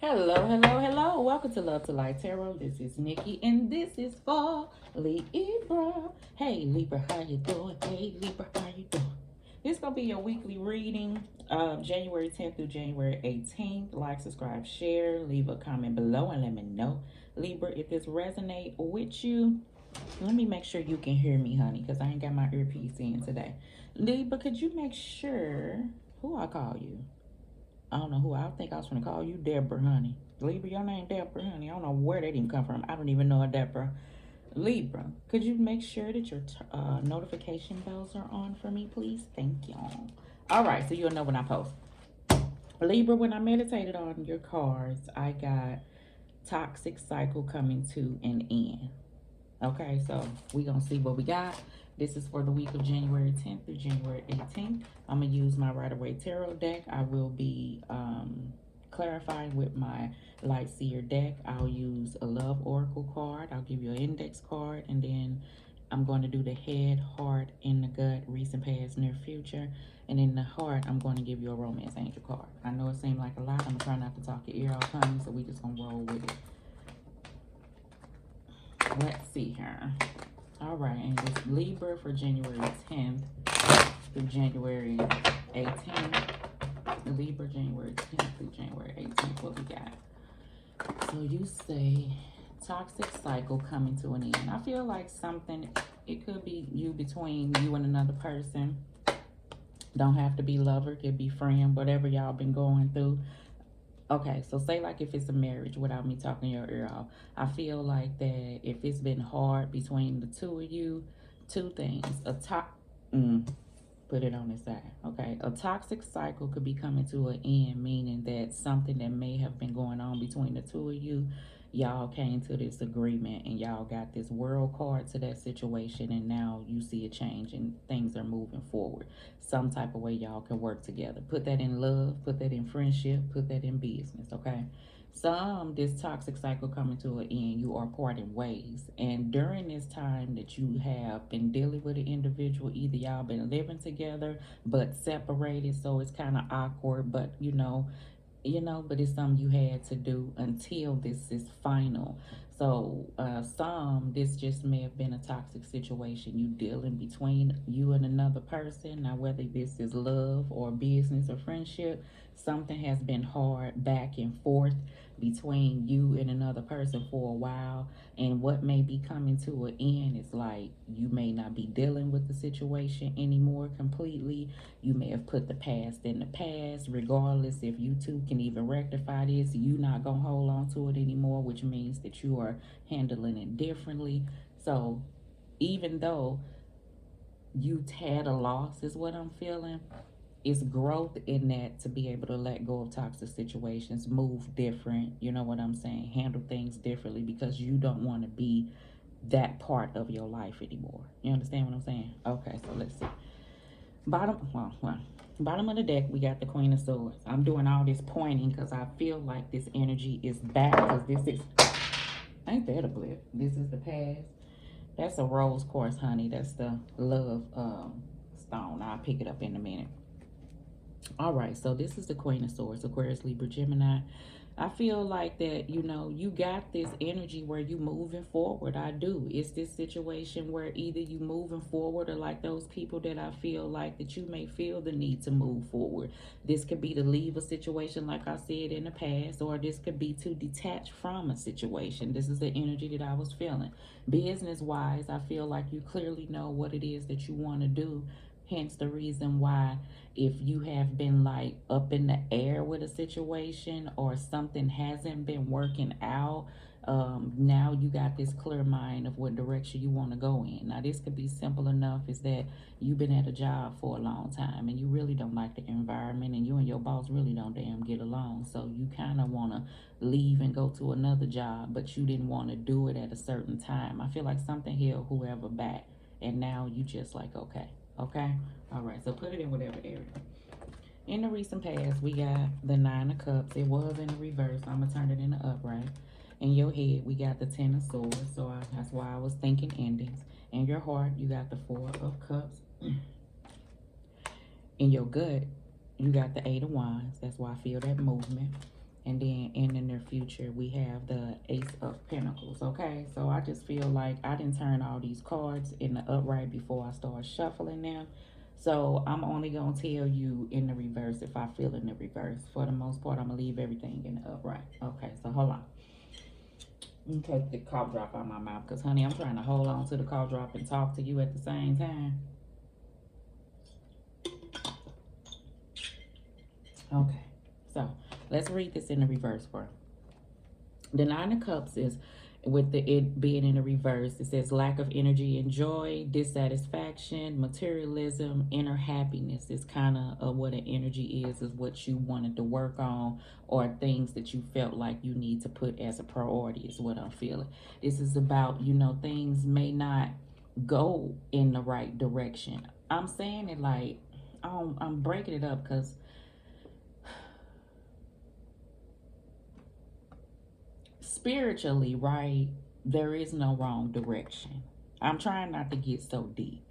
Hello, hello, hello. Welcome to Love to Light Tarot. This is Nikki, and this is for Libra. Hey, Libra, how you doing? Hey, Libra, how you doing? This is going to be your weekly reading, January 10th through January 18th. Like, subscribe, share, leave a comment below, and let me know. Libra, if this resonate with you, let me make sure you can hear me, honey, because I ain't got my earpiece in today. Libra, could you make sure who I call you? I don't know who. I think I was going to call you Deborah, honey. Libra, your name Deborah, honey. I don't know where that even come from. I don't even know a Deborah. Libra, could you make sure that your notification bells are on for me, please? Thank you. All right, so you'll know when I post. Libra, when I meditated on your cards, I got toxic cycle coming to an end. Okay, so we're going to see what we got. This is for the week of January 10th through January 18th. I'm going to use my Rider-Waite Tarot deck. I will be clarifying with my Light Seer deck. I'll use a Love Oracle card. I'll give you an index card. And then I'm going to do the head, heart, in the gut, recent past, near future. And in the heart, I'm going to give you a Romance Angel card. I know it seemed like a lot. I'm trying not to talk your ear off, honey, so we just going to roll with it. Let's see here. All right, and it's Libra for January 10th through January 18th. Libra, January 10th through January 18th. What we got? So you say toxic cycle coming to an end. I feel like something, it could be you between you and another person. Don't have to be lover, could be friend, whatever y'all been going through. Okay, so say like if it's a marriage without me talking your ear off. I feel like that if it's been hard between the two of you, two things. Put it on this side. Okay, a toxic cycle could be coming to an end, meaning that something that may have been going on between the two of you, y'all came to this agreement and y'all got this world card to that situation, and now you see a change and things are moving forward. Some type of way y'all can work together. Put that in love, put that in friendship, put that in business, okay? This toxic cycle coming to an end, you are parting ways. And during this time that you have been dealing with an individual, either y'all been living together but separated, so it's kind of awkward, but but it's something you had to do until this is final. So this just may have been a toxic situation you dealing between you and another person. Now, whether this is love or business or friendship, something has been hard back and forth between you and another person for a while. And what may be coming to an end is like you may not be dealing with the situation anymore completely. You may have put the past in the past. Regardless if you two can even rectify this, you not gonna hold on to it anymore, which means that you are handling it differently. So even though you had a loss, is what I'm feeling, it's growth in that to be able to let go of toxic situations, move different, you know what I'm saying, handle things differently, because you don't want to be that part of your life anymore. You understand what I'm saying? Okay, so let's see. Bottom of the deck, we got the Queen of Swords. I'm doing all this pointing because I feel like this energy is back, because this is, ain't that a blip? This is the past. That's a rose quartz, honey. That's the love stone. I'll pick it up in a minute. All right, so this is the Queen of Swords, Aquarius, Libra, Gemini. I feel like that, you got this energy where you moving forward. I do. It's this situation where either you moving forward, or like those people that I feel like that you may feel the need to move forward. This could be to leave a situation like I said in the past, or this could be to detach from a situation. This is the energy that I was feeling. Business-wise, I feel like you clearly know what it is that you want to do. Hence the reason why, if you have been like up in the air with a situation or something hasn't been working out, now you got this clear mind of what direction you want to go in. Now, this could be simple enough is that you've been at a job for a long time and you really don't like the environment, and you and your boss really don't damn get along. So you kind of want to leave and go to another job, but you didn't want to do it at a certain time. I feel like something held whoever back, and now you just like, okay. Okay, all right, so put it in whatever area. In the recent past, we got the Nine of Cups. It was in the reverse. I'm gonna turn it in the upright. In your head, we got the Ten of Swords, so that's why I was thinking endings. In your heart, you got the Four of Cups. In your gut, you got the Eight of Wands. That's why I feel that movement. And then in the near future, we have the Ace of Pentacles, okay? So I just feel like I didn't turn all these cards in the upright before I start shuffling them. So I'm only going to tell you in the reverse if I feel in the reverse. For the most part, I'm going to leave everything in the upright. Okay, so hold on. Let me take the cough drop out of my mouth because, honey, I'm trying to hold on to the cough drop and talk to you at the same time. Okay, so let's read this in the reverse for the Nine of Cups is with it being in the reverse. It says lack of energy and joy, dissatisfaction, materialism, inner happiness is kind of what an energy is what you wanted to work on or things that you felt like you need to put as a priority is what I'm feeling. This is about, you know, things may not go in the right direction. I'm saying it like, I'm breaking it up because spiritually, right, there is no wrong direction. I'm trying not to get so deep.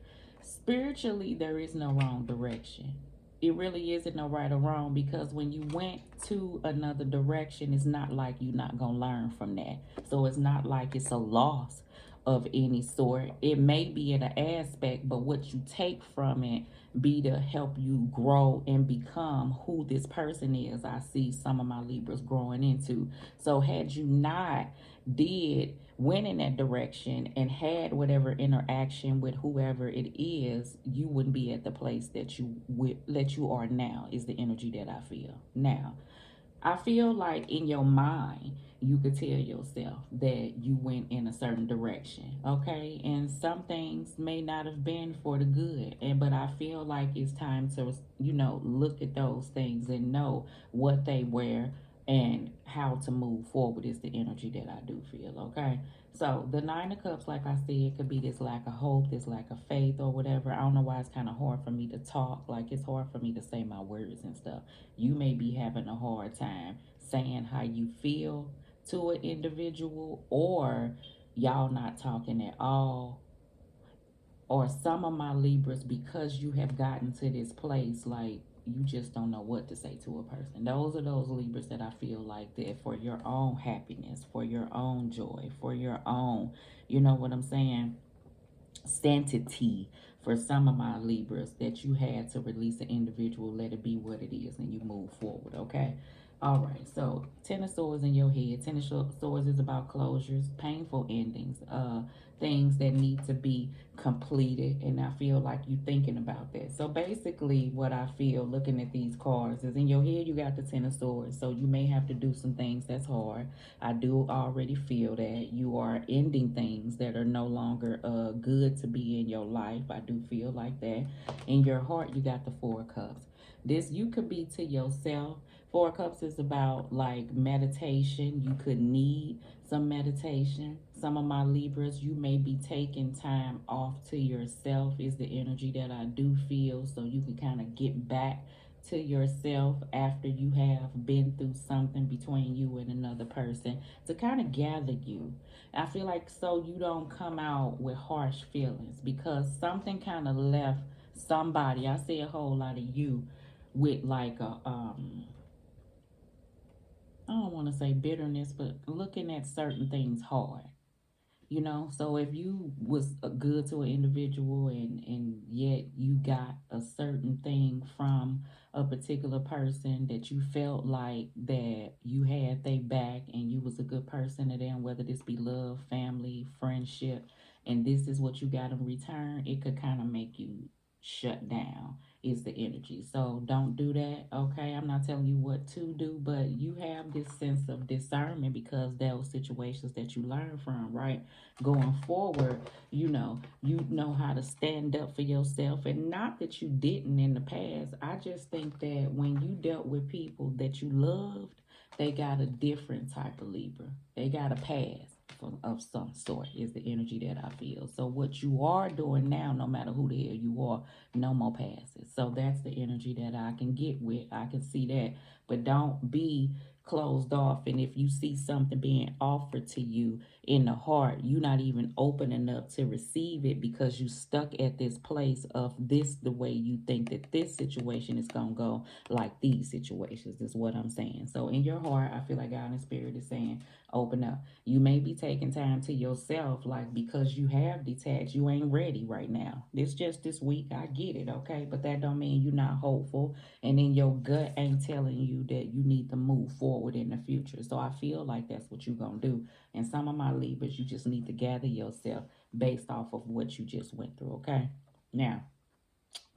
Spiritually, there is no wrong direction. It really isn't no right or wrong because when you went to another direction, it's not like you're not going to learn from that. So it's not like it's a loss of any sort. It may be in an aspect, but what you take from it be to help you grow and become who this person is. I see some of my Libras growing into. So had you not went in that direction and had whatever interaction with whoever it is, you wouldn't be at the place that you are now, is the energy that I feel. Now, I feel like in your mind, you could tell yourself that you went in a certain direction, okay? And some things may not have been for the good, but I feel like it's time to, you know, look at those things and know what they were and how to move forward is the energy that I do feel, okay? So the Nine of Cups, like I said, it could be this lack of hope, this lack of faith or whatever. I don't know why it's kind of hard for me to talk. Like it's hard for me to say my words and stuff. You may be having a hard time saying how you feel to an individual, or y'all not talking at all, or some of my Libras, because you have gotten to this place, like you just don't know what to say to a person. Those are those Libras that I feel like that for your own happiness, for your own joy, for your own, you know what I'm saying, sanctity. For some of my Libras, that you had to release an individual, let it be what it is, and you move forward, okay? All right, so Ten of Swords in your head. Ten of Swords is about closures, painful endings, things that need to be completed, and I feel like you thinking about that. So basically, what I feel looking at these cards is in your head you got the Ten of Swords, so you may have to do some things that's hard. I do already feel that you are ending things that are no longer good to be in your life. I do feel like that. In your heart, you got the Four of Cups. This you could be to yourself. Four of Cups is about like meditation. You could need some meditation. Some of my Libras, you may be taking time off to yourself is the energy that I do feel, so you can kind of get back to yourself after you have been through something between you and another person to kind of gather you. I feel like so you don't come out with harsh feelings because something kind of left somebody. I see a whole lot of you with like a I don't want to say bitterness, but looking at certain things hard, you know. So if you was good to an individual and yet you got a certain thing from a particular person that you felt like that you had they back and you was a good person to them, whether this be love, family, friendship, and this is what you got in return, it could kind of make you shut down is the energy. So don't do that, okay? I'm not telling you what to do, but you have this sense of discernment because those situations that you learn from, right? Going forward, you know how to stand up for yourself. And not that you didn't in the past. I just think that when you dealt with people that you loved, they got a different type of Libra. They got a past of some sort is the energy that I feel. So what you are doing now, no matter who the hell you are, no more passes. So that's the energy that I can get with. I can see that. But don't be closed off. And if you see something being offered to you in the heart, you're not even open enough to receive it because you stuck at this place of this the way you think that this situation is gonna go, like these situations is what I'm saying. So in your heart, I feel like God in spirit is saying, open up. You may be taking time to yourself, like because you have detached, you ain't ready right now. This just this week, I get it, okay? But that don't mean you're not hopeful, and then your gut ain't telling you that you need to move forward in the future. So I feel like that's what you're gonna do. And some of my Libras, you just need to gather yourself based off of what you just went through, okay? Now,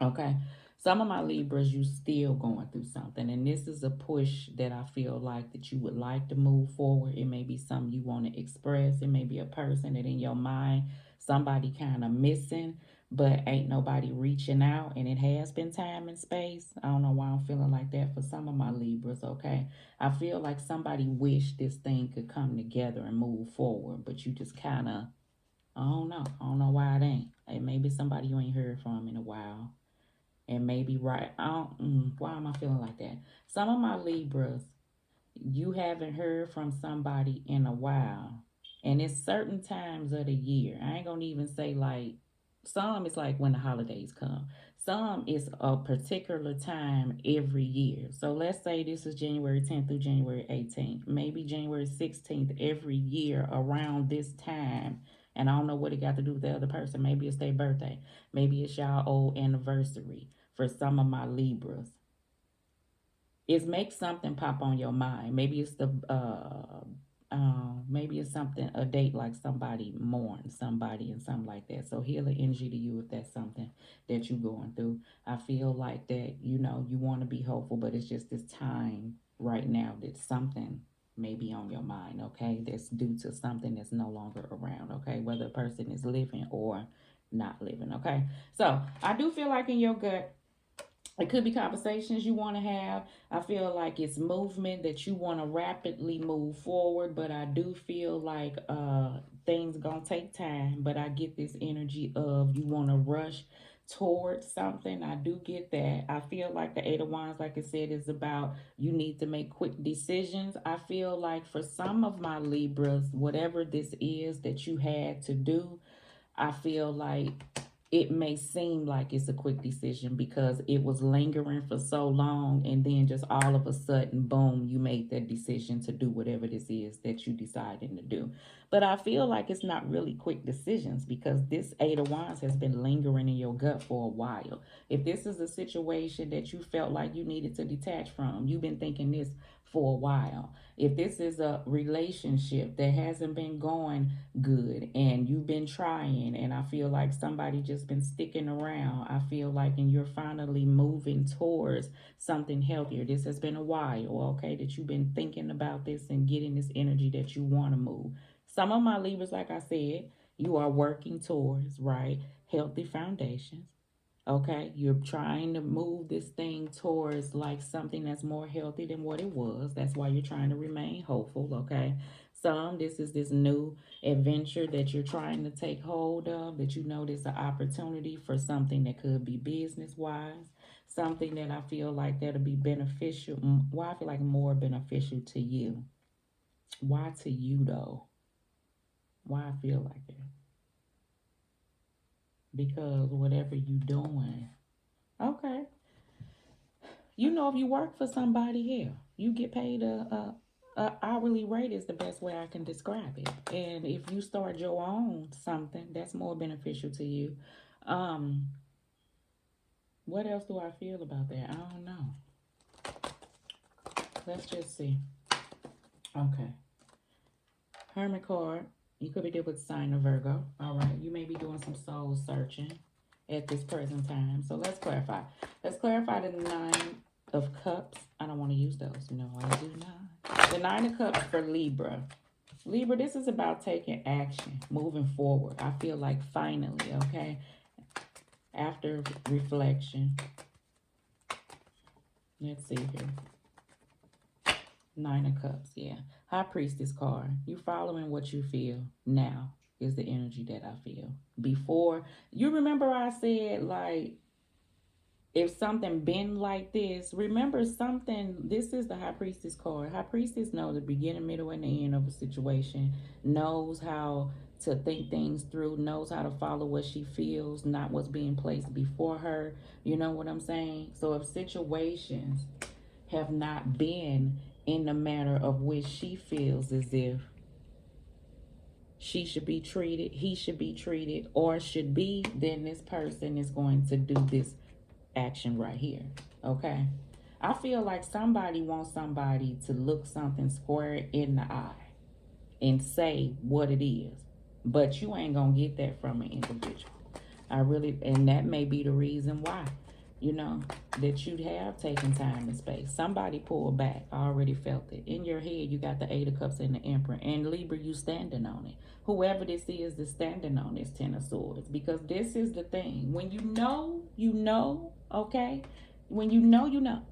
okay. Some of my Libras, you still going through something. And this is a push that I feel like that you would like to move forward. It may be something you want to express. It may be a person that in your mind, somebody kind of missing, but ain't nobody reaching out. And it has been time and space. I don't know why I'm feeling like that for some of my Libras, okay? I feel like somebody wished this thing could come together and move forward, but you just kind of, I don't know. I don't know why it ain't. It may be somebody you ain't heard from in a while, and maybe right. I don't. Why am I feeling like that? Some of my Libras, you haven't heard from somebody in a while, and it's certain times of the year. I ain't gonna even say like some is like when the holidays come. Some is a particular time every year. So let's say this is January 10th through January 18th, maybe January 16th every year around this time. And I don't know what it got to do with the other person. Maybe it's their birthday. Maybe it's y'all old anniversary for some of my Libras. Is make something pop on your mind. Maybe it's the maybe it's something, a date, like somebody mourns somebody and something like that. So healing energy to you if that's something that you're going through. I feel like that, you know, you want to be hopeful, but it's just this time right now that something may be on your mind, okay? That's due to something that's no longer around, okay? Whether a person is living or not living, okay? So I do feel like in your gut, it could be conversations you want to have. I feel like it's movement that you want to rapidly move forward, but I do feel like things gonna take time. But I get this energy of you want to rush towards something. I do get that. I feel like the Eight of Wands, like I said, is about you need to make quick decisions. I feel like for some of my Libras, whatever this is that you had to do, I feel like it may seem like it's a quick decision because it was lingering for so long, and then just all of a sudden, boom, you made that decision to do whatever this is that you decided to do. But I feel like it's not really quick decisions because this Eight of Wands has been lingering in your gut for a while. If this is a situation that you felt like you needed to detach from, you've been thinking this for a while. If this is a relationship that hasn't been going good and you've been trying, and I feel like somebody just been sticking around, I feel like, and you're finally moving towards something healthier. This has been a while, okay, that you've been thinking about this and getting this energy that you want to move. Some of my Libras, like I said, you are working towards, right, healthy foundations. Okay, you're trying to move this thing towards like something that's more healthy than what it was. That's why you're trying to remain hopeful. Okay, this is this new adventure that you're trying to take hold of, that you know there's an opportunity for something that could be business wise, something that I feel like that'll be beneficial. Why I feel like more beneficial to you. Why to you though? Why I feel like that? Because whatever you doing, okay. You know, if you work for somebody here, you get paid a hourly rate is the best way I can describe it. And if you start your own something, that's more beneficial to you. Um, what else do I feel about that? I don't know. Let's just see. Okay. Hermit card. You could be dealing with sign of Virgo. All right. You may be doing some soul searching at this present time. So let's clarify. Let's clarify the Nine of Cups. I don't want to use those. No, I do not. The Nine of Cups for Libra. Libra, this is about taking action, moving forward. I feel like finally, okay, after reflection. Let's see here. Nine of Cups, yeah. High Priestess card. You following what you feel now is the energy that I feel. Before, you remember I said, like, if something been like this, remember something. This is the High Priestess card. High Priestess knows the beginning, middle, and the end of a situation, knows how to think things through, knows how to follow what she feels, not what's being placed before her. You know what I'm saying? So if situations have not been in the manner of which she feels as if she should be treated, he should be treated, or should be, then this person is going to do this action right here. Okay, I feel like somebody wants somebody to look something square in the eye and say what it is, but you ain't gonna get that from an individual. I really, and that may be the reason why, you know, that you have taken time and space. Somebody pulled back. I already felt it. In your head, you got the Eight of Cups and the Emperor. And Libra, you standing on it. Whoever this is standing on this Ten of Swords. Because this is the thing. When you know, okay? When you know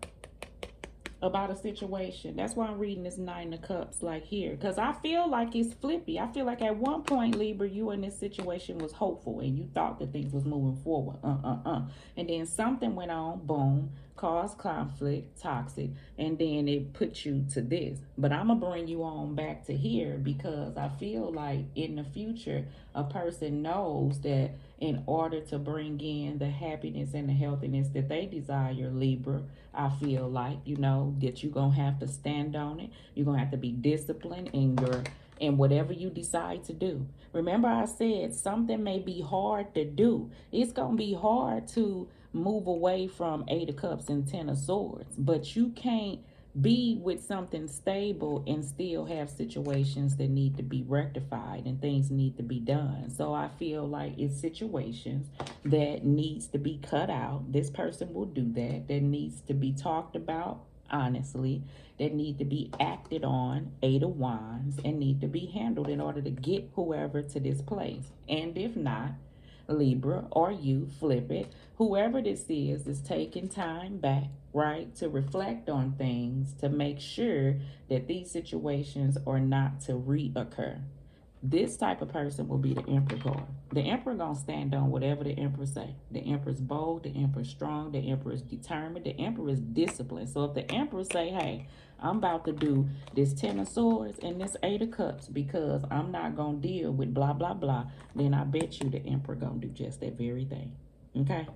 about a situation. That's why I'm reading this Nine of Cups like here, because I feel like it's flippy. I feel like at one point, Libra, you in this situation was hopeful and you thought that things was moving forward. And then something went on, boom, caused conflict, toxic, and then it put you to this. But I'm gonna bring you on back to here because I feel like in the future a person knows that in order to bring in the happiness and the healthiness that they desire, Libra, I feel like, you know, that you're going to have to stand on it. You're going to have to be disciplined in whatever you decide to do. Remember I said something may be hard to do. It's going to be hard to move away from Eight of Cups and Ten of Swords, but you can't be with something stable and still have situations that need to be rectified and things need to be done. So I feel like it's situations that needs to be cut out. This person will do that. That needs to be talked about honestly, that need to be acted on, Eight of Wands, and need to be handled in order to get whoever to this place. And if not, Libra, or you flip it, whoever this is taking time back, right, to reflect on things to make sure that these situations are not to reoccur. This type of person will be the Emperor card. The Emperor gonna stand on whatever the Emperor say. The Emperor's bold, the Emperor's strong, the Emperor is determined, the Emperor is disciplined. So if the Emperor say, hey, I'm about to do this Ten of Swords and this Eight of Cups because I'm not gonna deal with blah blah blah, then I bet you the Emperor gonna do just that very thing. Okay?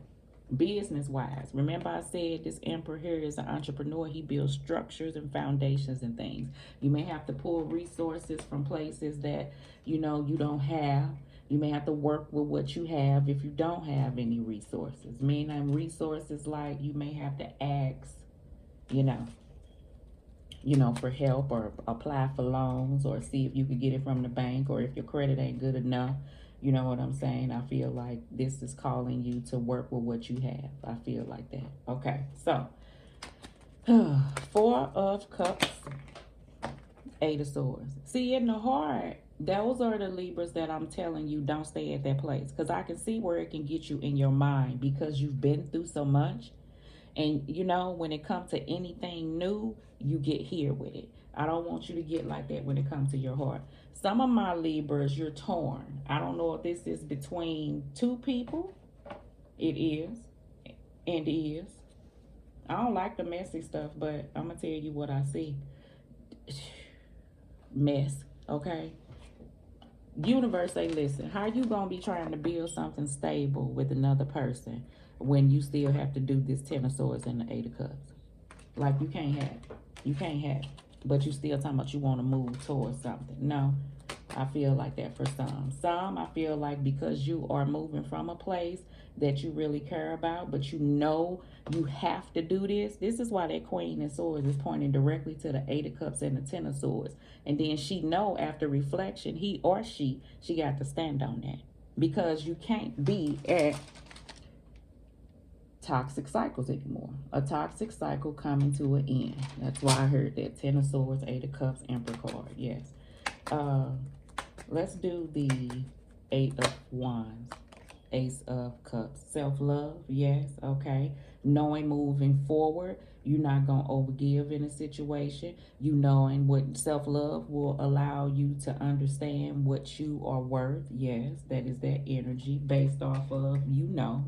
Business wise, remember I said this Emperor here is an entrepreneur. He builds structures and foundations and things. You may have to pull resources from places that you know you don't have. You may have to work with what you have if you don't have any resources. Meaning resources like you may have to ask, you know, for help or apply for loans or see if you could get it from the bank or if your credit ain't good enough. You know what I'm saying? I feel like this is calling you to work with what you have. I feel like that. Okay, so Four of Cups, Eight of Swords. See, in the heart, those are the Libras that I'm telling you don't stay at that place. Because I can see where it can get you in your mind because you've been through so much. And, you know, when it comes to anything new, you get here with it. I don't want you to get like that when it comes to your heart. Some of my Libras, you're torn. I don't know if this is between two people. It is. And is. I don't like the messy stuff, but I'm going to tell you what I see. Mess, okay? Universe say, listen, how you going to be trying to build something stable with another person when you still have to do this Ten of Swords and the Eight of Cups? Like, you can't have it. You can't have it. But you still talking about you want to move towards something. No, I feel like that for some. Some, I feel like because you are moving from a place that you really care about, but you know you have to do this. This is why that Queen of Swords is pointing directly to the Eight of Cups and the Ten of Swords. And then she know after reflection, he or she got to stand on that. Because you can't be at toxic cycles anymore. A toxic cycle coming to an end. That's why I heard that Ten of Swords, Eight of Cups, Emperor card. Yes. Let's do the Eight of Wands, Ace of Cups. Self-love, yes, okay. Knowing moving forward, You're not going to overgive in a situation. You knowing what self-love will allow you to understand what you are worth. Yes, that is that energy based off of,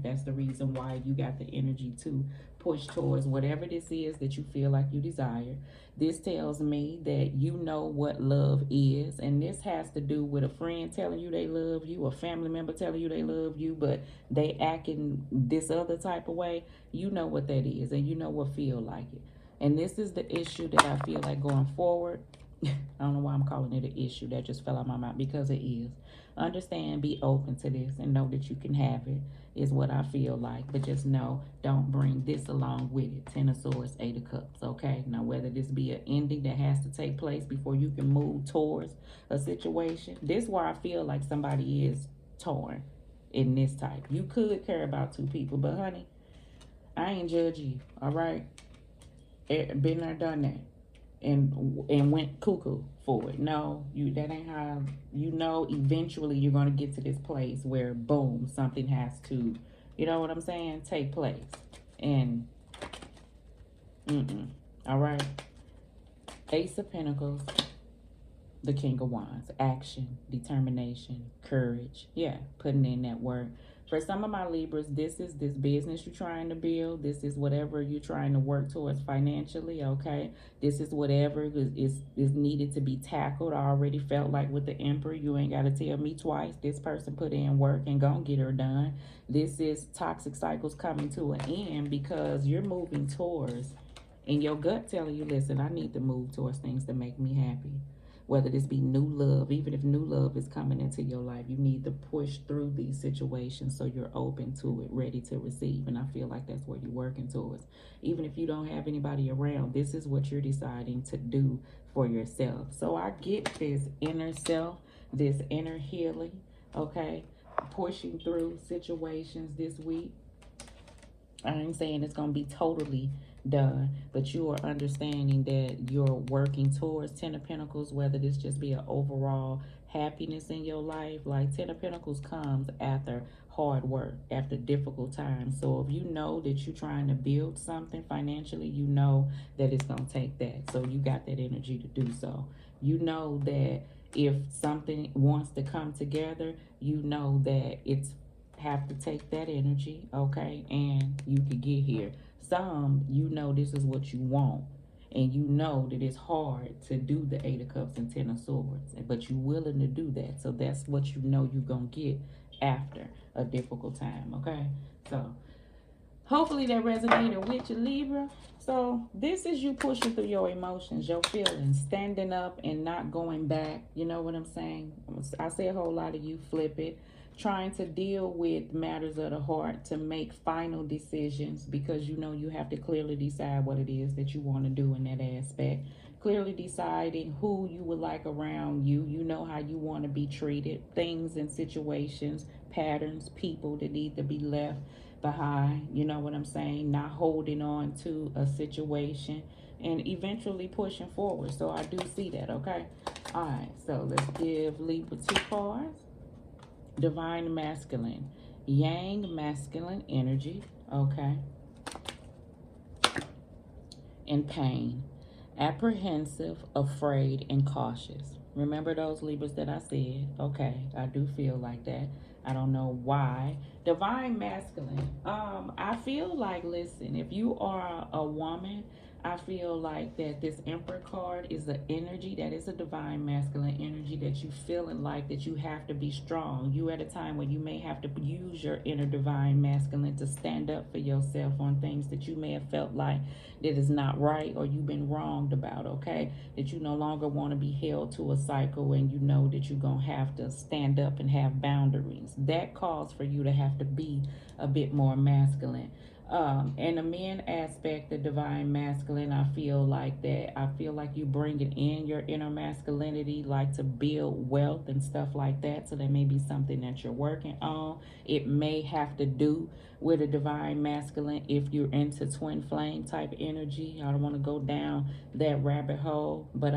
that's the reason why you got the energy to push towards whatever this is that you feel like you desire. This tells me that you know what love is, and this has to do with a friend telling you they love you, a family member telling you they love you, but they acting this other type of way. You know what that is, and you know what feel like it. And this is the issue that I feel like going forward. I don't know why I'm calling it an issue. That just fell out my mouth, because it is. Understand, be open to this, and know that you can have it, is what I feel like. But just know, don't bring this along with it. Ten of Swords, Eight of Cups, okay? Now, whether this be an ending that has to take place before you can move towards a situation, this is where I feel like somebody is torn in this type. You could care about two people, but honey, I ain't judge you, all right? Been there, done that, and went cuckoo for it. No, that ain't how. Eventually you're gonna get to this place where boom, something has to, you know what I'm saying, take place. And all right. Ace of Pentacles, the King of Wands, action, determination, courage. Yeah, putting in that work. For some of my Libras, this is this business you're trying to build. This is whatever you're trying to work towards financially, okay? This is whatever is needed to be tackled. I already felt like with the Emperor, you ain't got to tell me twice. This person put in work and gonna get her done. This is toxic cycles coming to an end because you're moving towards, and your gut telling you, listen, I need to move towards things that make me happy. Whether this be new love, even if new love is coming into your life, you need to push through these situations so you're open to it, ready to receive. And I feel like that's what you're working towards. Even if you don't have anybody around, this is what you're deciding to do for yourself. So I get this inner self, this inner healing, okay? Pushing through situations this week. I ain't saying it's going to be totally done, but you are understanding that you're working towards Ten of Pentacles, whether this just be an overall happiness in your life. Like Ten of Pentacles comes after hard work, after difficult times. So if you know that you're trying to build something financially, you know that it's going to take that. So you got that energy to do so. You know that if something wants to come together, you know that it's have to take that energy, okay, and you could get here. Some, this is what you want, and you know that it's hard to do the Eight of Cups and Ten of Swords, but you're willing to do that. So that's what you know you're gonna get after a difficult time, okay? So hopefully that resonated with you, Libra. So this is you pushing through your emotions, your feelings, standing up and not going back. You know what I'm saying? I say a whole lot of you flip it. Trying to deal with matters of the heart, to make final decisions, because you have to clearly decide what it is that you want to do in that aspect. Clearly deciding who you would like around you. You know how you want to be treated. Things and situations, patterns, people that need to be left behind. You know what I'm saying? Not holding on to a situation, and eventually pushing forward. So I do see that, okay? All right, so let's give Libra 2 cards. Divine Masculine, Yang masculine energy, okay? And pain, apprehensive, afraid, and cautious. Remember those Libras that I said? Okay, I do feel like that. I don't know why. Divine Masculine, I feel like, listen, if you are a woman, I feel like that this Emperor card is an energy that is a divine masculine energy that you feeling like that you have to be strong. You at a time where you may have to use your inner divine masculine to stand up for yourself on things that you may have felt like that is not right or you've been wronged about, okay? That you no longer want to be held to a cycle, and you know that you're going to have to stand up and have boundaries. That calls for you to have to be a bit more masculine. And the men aspect, the divine masculine, I feel like you bring it in your inner masculinity, like to build wealth and stuff like that. So that may be something that you're working on. It may have to do with a divine masculine if you're into twin flame type energy. I don't want to go down that rabbit hole, but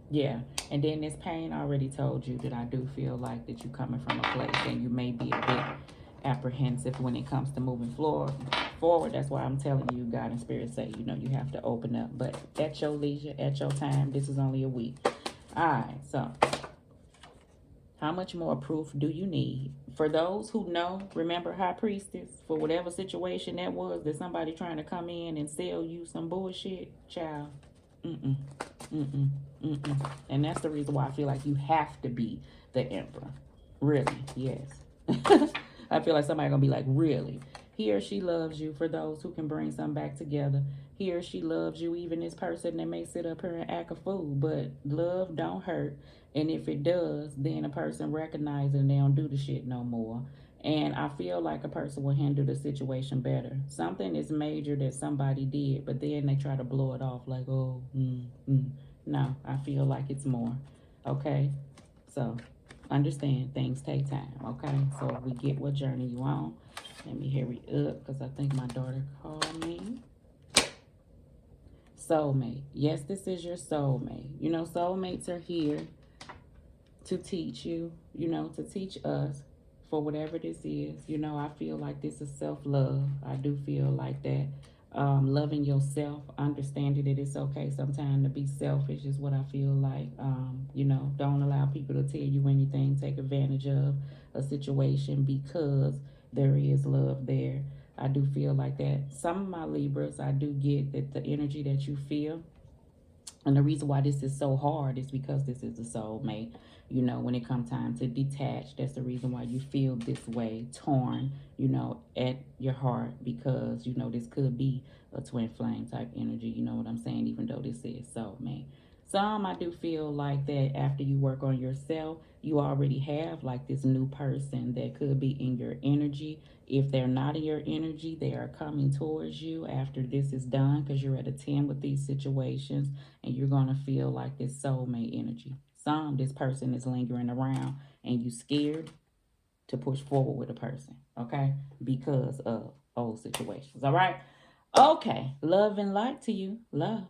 yeah. And then this pain, I already told you that I do feel like that you're coming from a place and you may be a bit apprehensive when it comes to moving forward. That's why I'm telling you, God and Spirit say, you know, you have to open up. But at your leisure, at your time, this is only a week. All right, so how much more proof do you need? For those who know, remember High Priestess, for whatever situation that was, that somebody trying to come in and sell you some bullshit, child. Mm-mm, mm-mm, mm-mm. And that's the reason why I feel like you have to be the emperor. Really, yes. I feel like somebody gonna be like, really? He or she loves you, for those who can bring something back together. He or she loves you, even this person that may sit up here and act a fool. But love don't hurt. And if it does, then a person recognizes and they don't do the shit no more. And I feel like a person will handle the situation better. Something is major that somebody did, but then they try to blow it off like, oh, no, I feel like it's more. Okay? So understand things take time. Okay? So we get what journey you on. Let me hurry up because I think my daughter called me. Soulmate. Yes, this is your soulmate. You know, soulmates are here to teach you, you know, to teach us for whatever this is. You know, I feel like this is self-love. I do feel like that. Loving yourself, understanding that it's okay sometimes to be selfish is what I feel like. You know, don't allow people to tell you anything, take advantage of a situation because there is love there. I do feel like that. Some of my Libras, I do get that the energy that you feel, and the reason why this is so hard is because this is a soulmate. You know, when it comes time to detach, that's the reason why you feel this way, torn, you know, at your heart, because, you know, this could be a twin flame type energy. You know what I'm saying? Even though this is soulmate. Some, I do feel like that after you work on yourself, you already have like this new person that could be in your energy. If they're not in your energy, they are coming towards you after this is done, because you're at a 10 with these situations, and you're going to feel like this soulmate energy. Some, this person is lingering around and you scared to push forward with a person, okay? Because of old situations, all right? Okay, love and light to you. Love.